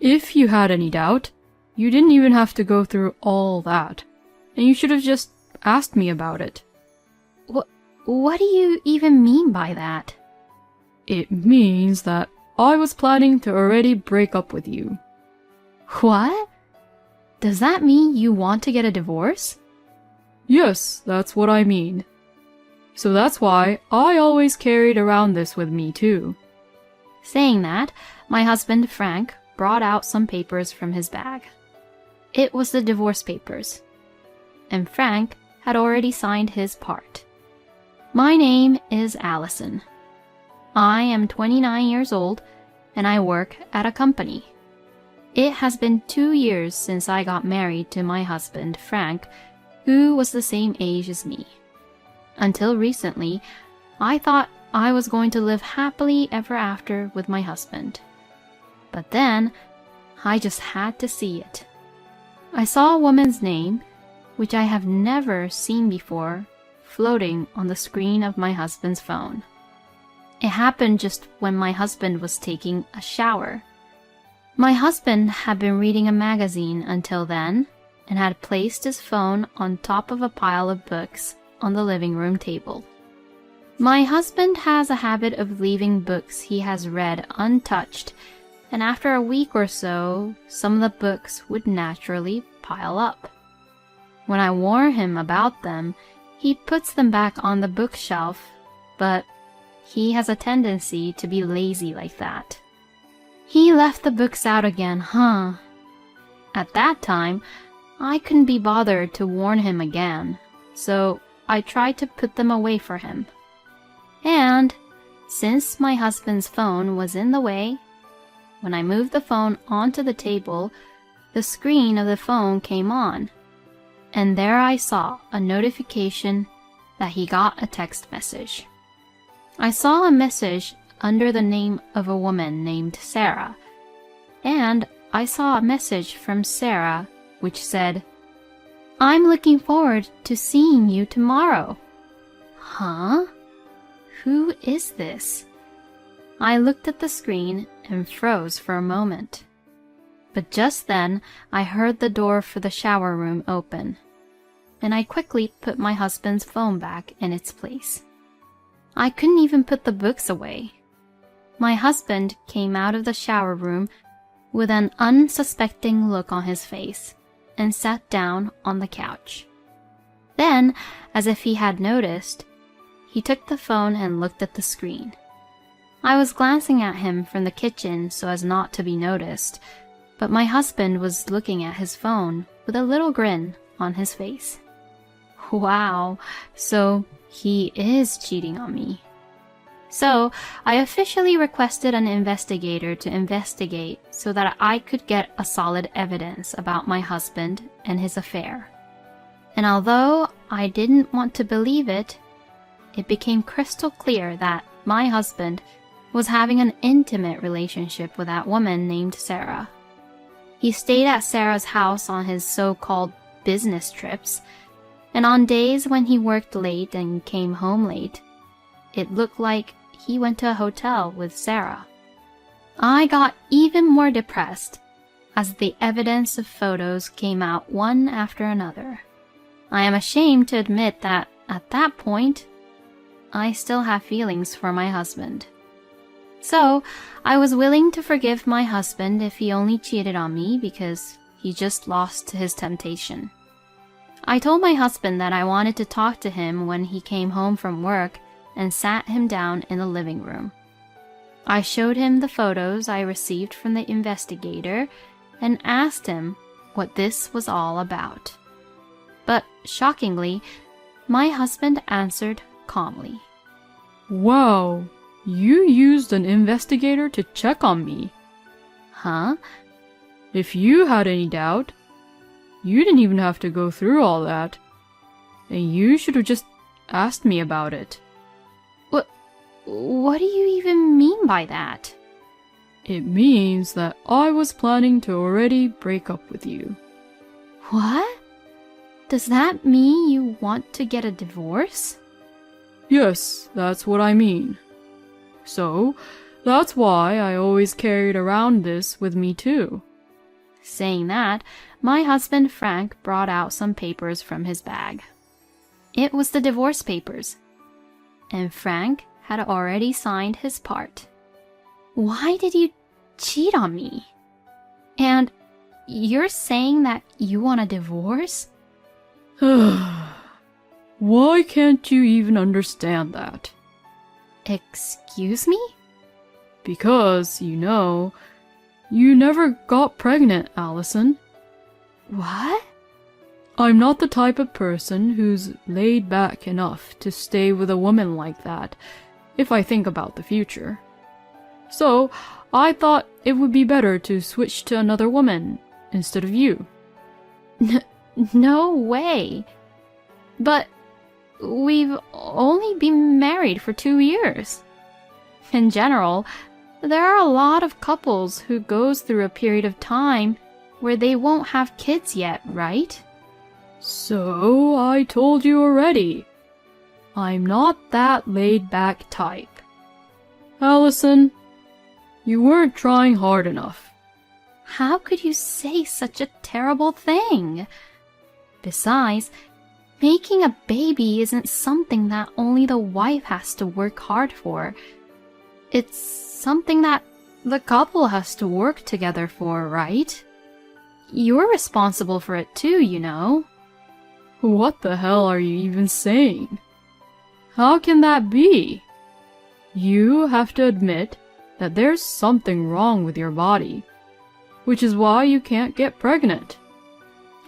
If you had any doubt, you didn't even have to go through all that, and you should have just asked me about it. What do you even mean by that? It means that I was planning to already break up with you. What? Does that mean you want to get a divorce? Yes, that's what I mean. So that's why I always carried around this with me too. Saying that, my husband, Frank, brought out some papers from his bag. It was the divorce papers. And Frank had already signed his part. My name is Allison. I am 29 years old and I work at a company. It has been 2 years since I got married to my husband, Frank, who was the same age as me. Until recently, I thought I was going to live happily ever after with my husband. But then, I just had to see it. I saw a woman's name, which I have never seen before, floating on the screen of my husband's phone. It happened just when my husband was taking a shower. My husband had been reading a magazine until then and had placed his phone on top of a pile of books on the living room table. My husband has a habit of leaving books he has read untouched, and after a week or so, some of the books would naturally pile up. When I warn him about them, he puts them back on the bookshelf, but he has a tendency to be lazy like that. He left the books out again, huh? At that time, I couldn't be bothered to warn him again, so I tried to put them away for him. And since my husband's phone was in the way, when I moved the phone onto the table, the screen of the phone came on, and there I saw a notification that he got a text message. I saw a message under the name of a woman named Sarah, and I saw a message from Sarah which said, "I'm looking forward to seeing you tomorrow." Huh? Who is this? I looked at the screen and froze for a moment. But just then I heard the door for the shower room open, and I quickly put my husband's phone back in its place. I couldn't even put the books away. My husband came out of the shower room with an unsuspecting look on his face and sat down on the couch. Then, as if he had noticed, he took the phone and looked at the screen. I was glancing at him from the kitchen so as not to be noticed, but my husband was looking at his phone with a little grin on his face. Wow, so he is cheating on me. So I officially requested an investigator to investigate so that I could get a solid evidence about my husband and his affair. And although I didn't want to believe it, it became crystal clear that my husband was having an intimate relationship with that woman named Sarah. He stayed at Sarah's house on his so-called business trips, and on days when he worked late and came home late, it looked like he went to a hotel with Sarah. I got even more depressed as the evidence of photos came out one after another. I am ashamed to admit that at that point, I still have feelings for my husband. So I was willing to forgive my husband if he only cheated on me because he just lost to his temptation. I told my husband that I wanted to talk to him when he came home from work and sat him down in the living room. I showed him the photos I received from the investigator and asked him what this was all about. But shockingly, my husband answered calmly. Wow, you used an investigator to check on me. Huh? If you had any doubt, you didn't even have to go through all that. And you should have just asked me about it. What do you even mean by that? It means that I was planning to already break up with you. What? Does that mean you want to get a divorce? Yes, that's what I mean. So, that's why I always carried around this with me too. Saying that, my husband Frank brought out some papers from his bag. It was the divorce papers, and Frank had already signed his part. Why did you cheat on me? And you're saying that you want a divorce? Why can't you even understand that? Excuse me? Because, you know, you never got pregnant, Allison. What? I'm not the type of person who's laid back enough to stay with a woman like that, if I think about the future. So, I thought it would be better to switch to another woman instead of you. No way. But we've only been married for 2 years. In general, there are a lot of couples who goes through a period of time where they won't have kids yet, right? So, I told you already. I'm not that laid-back type. Allison, you weren't trying hard enough. How could you say such a terrible thing? Besides, making a baby isn't something that only the wife has to work hard for. It's something that the couple has to work together for, right? You're responsible for it too, you know. What the hell are you even saying? How can that be? You have to admit that there's something wrong with your body, which is why you can't get pregnant.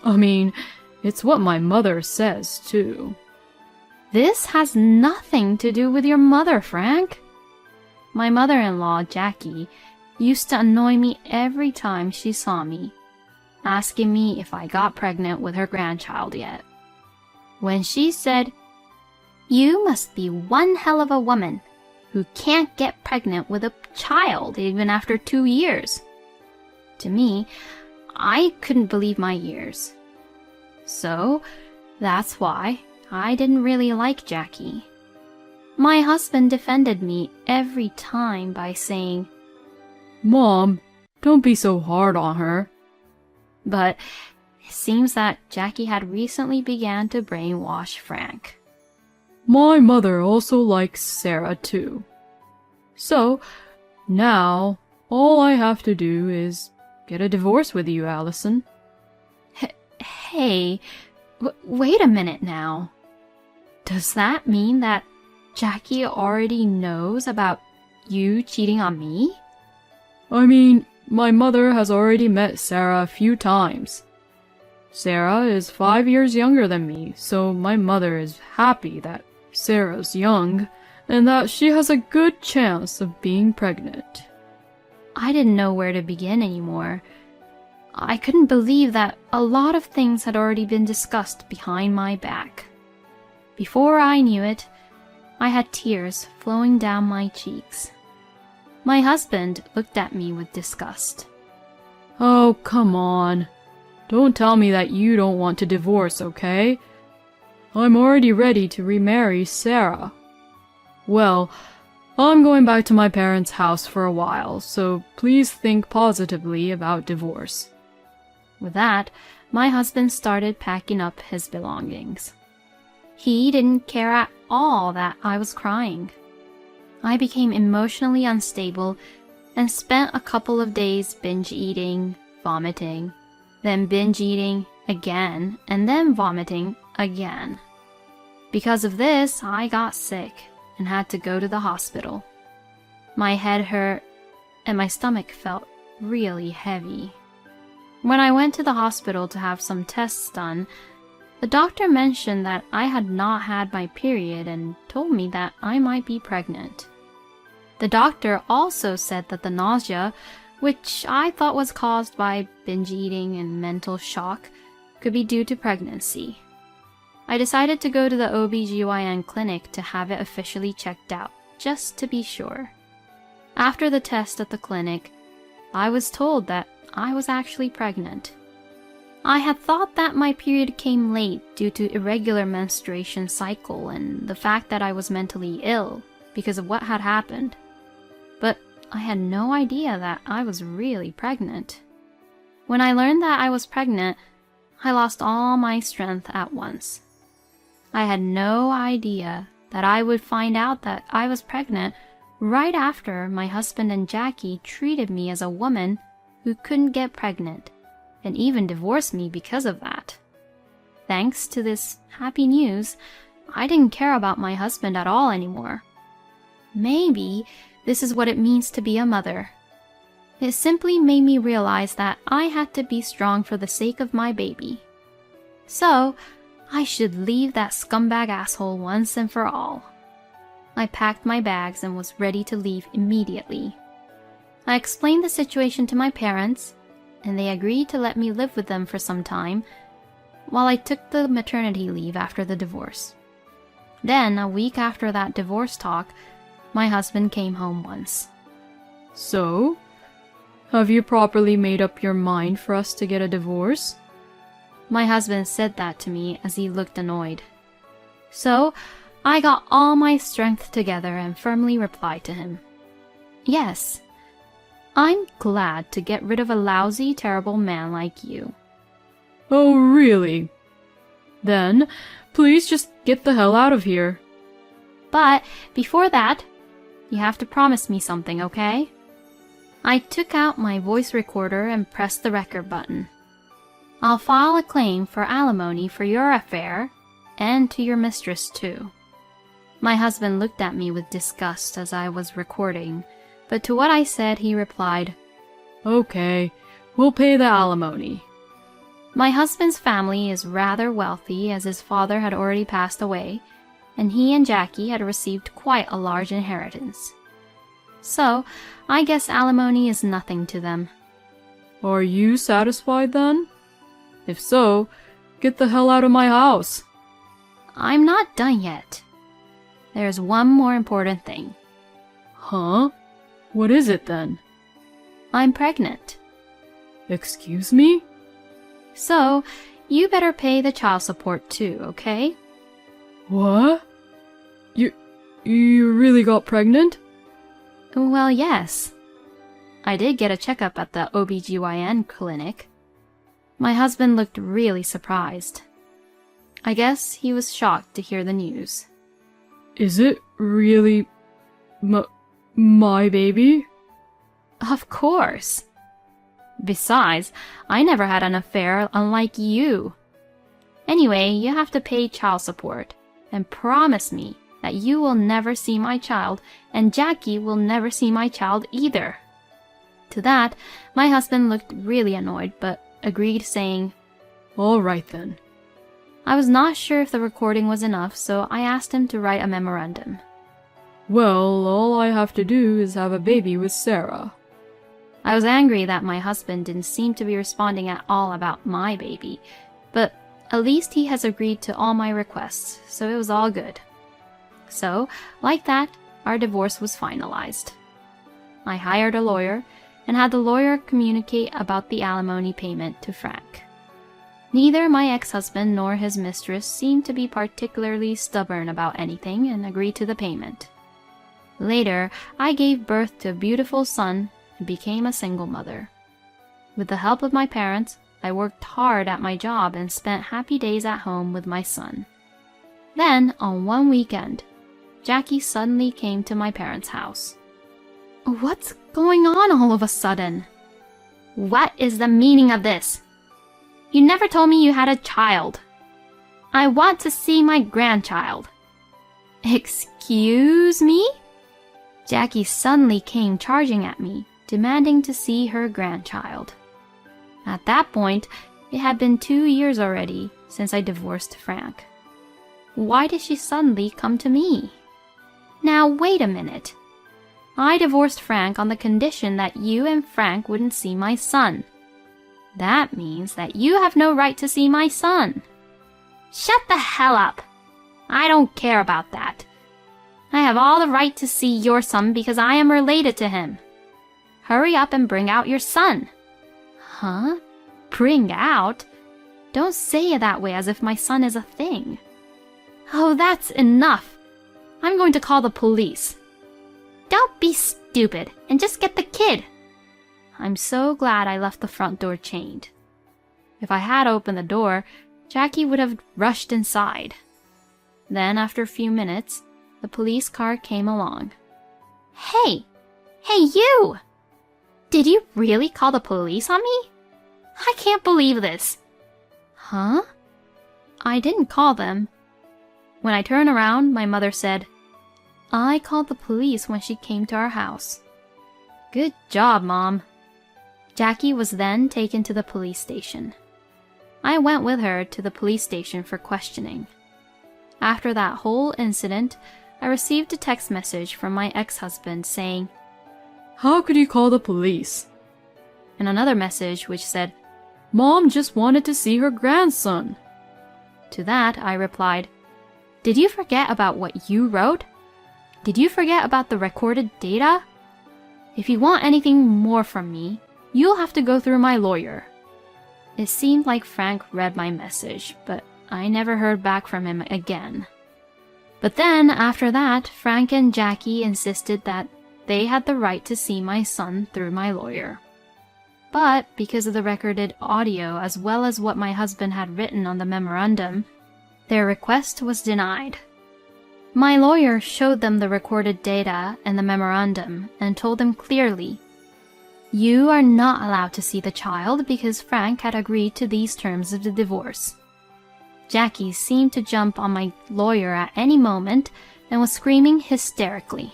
I mean, it's what my mother says, too. This has nothing to do with your mother, Frank. My mother-in-law, Jackie, used to annoy me every time she saw me, asking me if I got pregnant with her grandchild yet. When she said, "You must be one hell of a woman who can't get pregnant with a child even after 2 years." To me, I couldn't believe my ears. So, that's why I didn't really like Jackie. My husband defended me every time by saying, Mom, don't be so hard on her. But it seems that Jackie had recently began to brainwash Frank. My mother also likes Sarah too. So, now, all I have to do is get a divorce with you, Allison. Hey, wait a minute now. Does that mean that Jackie already knows about you cheating on me? I mean, my mother has already met Sarah a few times. Sarah is 5 years younger than me, so my mother is happy that Sarah's young and that she has a good chance of being pregnant. I didn't know where to begin anymore. I couldn't believe that a lot of things had already been discussed behind my back. Before I knew it, I had tears flowing down my cheeks. My husband looked at me with disgust. Oh, come on. Don't tell me that you don't want to divorce, okay? I'm already ready to remarry Sarah. Well, I'm going back to my parents' house for a while, so please think positively about divorce. With that, my husband started packing up his belongings. He didn't care at all that I was crying. I became emotionally unstable and spent a couple of days binge eating, vomiting, then binge eating again, and then vomiting again. Because of this, I got sick and had to go to the hospital. My head hurt and my stomach felt really heavy. When I went to the hospital to have some tests done, the doctor mentioned that I had not had my period and told me that I might be pregnant. The doctor also said that the nausea, which I thought was caused by binge eating and mental shock, could be due to pregnancy. I decided to go to the OB/GYN clinic to have it officially checked out, just to be sure. After the test at the clinic, I was told that I was actually pregnant. I had thought that my period came late due to irregular menstruation cycle and the fact that I was mentally ill because of what had happened. But I had no idea that I was really pregnant. When I learned that I was pregnant, I lost all my strength at once. I had no idea that I would find out that I was pregnant right after my husband and Jackie treated me as a woman who couldn't get pregnant and even divorced me because of that. Thanks to this happy news, I didn't care about my husband at all anymore. Maybe this is what it means to be a mother. It simply made me realize that I had to be strong for the sake of my baby. So, I should leave that scumbag asshole once and for all. I packed my bags and was ready to leave immediately. I explained the situation to my parents, and they agreed to let me live with them for some time while I took the maternity leave after the divorce. Then, a week after that divorce talk, my husband came home once. So, have you properly made up your mind for us to get a divorce? My husband said that to me as he looked annoyed. So, I got all my strength together and firmly replied to him, "Yes, I'm glad to get rid of a lousy, terrible man like you." Oh, really? Then, please just get the hell out of here. But before that, you have to promise me something, okay? I took out my voice recorder and pressed the record button. I'll file a claim for alimony for your affair and to your mistress too. My husband looked at me with disgust as I was recording, but to what I said he replied, Okay, we'll pay the alimony. My husband's family is rather wealthy as his father had already passed away, and he and Jackie had received quite a large inheritance. So, I guess alimony is nothing to them. Are you satisfied then? If so, get the hell out of my house. I'm not done yet. There's one more important thing. Huh? What is it then? I'm pregnant. Excuse me? So, you better pay the child support too, okay? What? You really got pregnant? Well, yes. I did get a checkup at the OBGYN clinic. My husband looked really surprised. I guess he was shocked to hear the news. Is it really my baby? Of course. Besides, I never had an affair unlike you. Anyway, you have to pay child support and promise me that you will never see my child and Jackie will never see my child either. To that, my husband looked really annoyed but agreed, saying, All right then. I was not sure if the recording was enough, so I asked him to write a memorandum. Well, all I have to do is have a baby with Sarah. I was angry that my husband didn't seem to be responding at all about my baby, but at least he has agreed to all my requests, so it was all good. So, like that, our divorce was finalized. I hired a lawyer and had the lawyer communicate about the alimony payment to Frank. Neither my ex-husband nor his mistress seemed to be particularly stubborn about anything and agreed to the payment. Later, I gave birth to a beautiful son and became a single mother. With the help of my parents, I worked hard at my job and spent happy days at home with my son. Then, on one weekend, Jackie suddenly came to my parents' house. What's going on all of a sudden? What is the meaning of this? You never told me you had a child. I want to see my grandchild. Excuse me? Jackie suddenly came charging at me, demanding to see her grandchild. At that point, it had been 2 years already since I divorced Frank. Why did she suddenly come to me? Now wait a minute. I divorced Frank on the condition that you and Frank wouldn't see my son. That means that you have no right to see my son. Shut the hell up. I don't care about that. I have all the right to see your son because I am related to him. Hurry up and bring out your son. Huh? Bring out? Don't say it that way as if my son is a thing. Oh, that's enough. I'm going to call the police. Don't be stupid and just get the kid. I'm so glad I left the front door chained. If I had opened the door, Jackie would have rushed inside. Then, after a few minutes, the police car came along. Hey! Hey, you! Did you really call the police on me? I can't believe this. Huh? I didn't call them. When I turned around, my mother said, I called the police when she came to our house. Good job, Mom. Jackie was then taken to the police station. I went with her to the police station for questioning. After that whole incident, I received a text message from my ex-husband saying, How could you call the police? And another message which said, Mom just wanted to see her grandson. To that, I replied, Did you forget about what you wrote? Did you forget about the recorded data? If you want anything more from me, you'll have to go through my lawyer. It seemed like Frank read my message, but I never heard back from him again. But then, after that, Frank and Jackie insisted that they had the right to see my son through my lawyer. But because of the recorded audio as well as what my husband had written on the memorandum, their request was denied. My lawyer showed them the recorded data and the memorandum and told them clearly, You are not allowed to see the child because Frank had agreed to these terms of the divorce. Jackie seemed to jump on my lawyer at any moment and was screaming hysterically.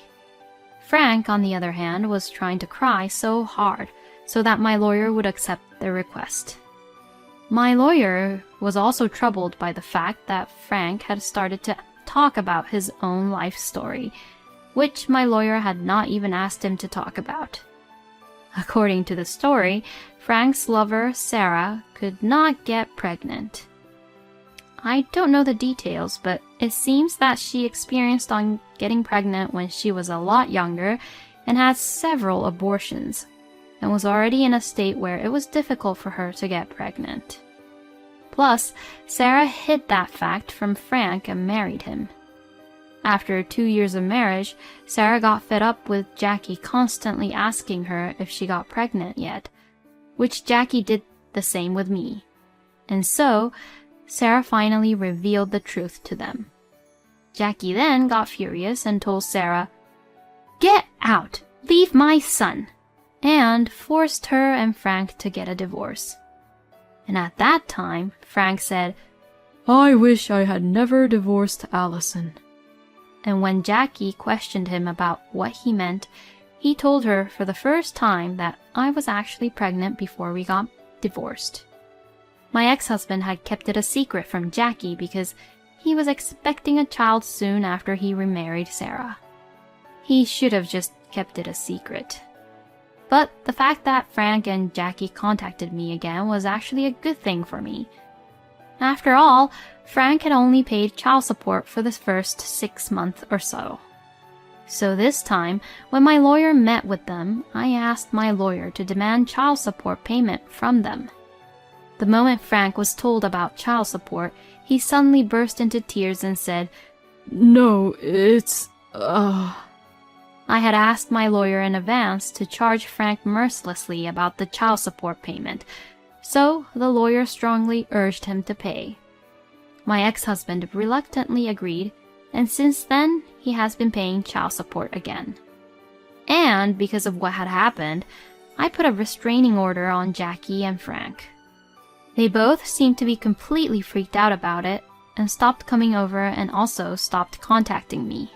Frank, on the other hand, was trying to cry so hard so that my lawyer would accept their request. My lawyer was also troubled by the fact that Frank had started to talk about his own life story, which my lawyer had not even asked him to talk about. According to the story, Frank's lover, Sarah, could not get pregnant. I don't know the details, but it seems that she experienced on getting pregnant when she was a lot younger and had several abortions, and was already in a state where it was difficult for her to get pregnant. Plus, Sarah hid that fact from Frank and married him. After 2 years of marriage, Sarah got fed up with Jackie constantly asking her if she got pregnant yet, which Jackie did the same with me. And so, Sarah finally revealed the truth to them. Jackie then got furious and told Sarah, Get out! Leave my son! And forced her and Frank to get a divorce. And at that time, Frank said, I wish I had never divorced Allison. And when Jackie questioned him about what he meant, he told her for the first time that I was actually pregnant before we got divorced. My ex-husband had kept it a secret from Jackie because he was expecting a child soon after he remarried Sarah. He should have just kept it a secret. But the fact that Frank and Jackie contacted me again was actually a good thing for me. After all, Frank had only paid child support for the first 6 months or so. So this time, when my lawyer met with them, I asked my lawyer to demand child support payment from them. The moment Frank was told about child support, he suddenly burst into tears and said, No, it's... I had asked my lawyer in advance to charge Frank mercilessly about the child support payment, so the lawyer strongly urged him to pay. My ex-husband reluctantly agreed, and since then he has been paying child support again. And because of what had happened, I put a restraining order on Jackie and Frank. They both seemed to be completely freaked out about it and stopped coming over and also stopped contacting me.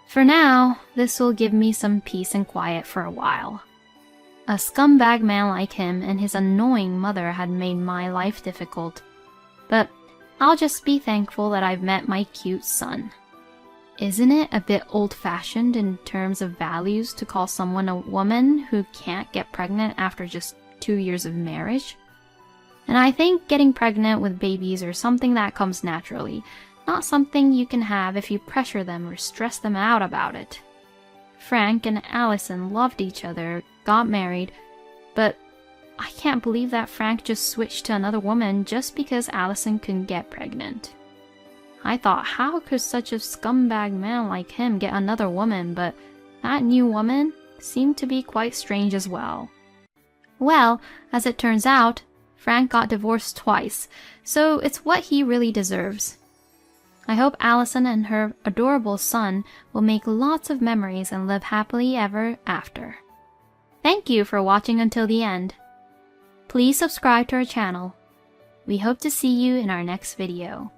For now, this will give me some peace and quiet for a while. A scumbag man like him and his annoying mother had made my life difficult, but I'll just be thankful that I've met my cute son. Isn't it a bit old-fashioned in terms of values to call someone a woman who can't get pregnant after just 2 years of marriage? And I think getting pregnant with babies are something that comes naturally, not something you can have if you pressure them or stress them out about it. Frank and Allison loved each other, got married, but I can't believe that Frank just switched to another woman just because Allison couldn't get pregnant. I thought, how could such a scumbag man like him get another woman, but that new woman seemed to be quite strange as well. Well, as it turns out, Frank got divorced twice, so it's what he really deserves. I hope Allison and her adorable son will make lots of memories and live happily ever after. Thank you for watching until the end. Please subscribe to our channel. We hope to see you in our next video.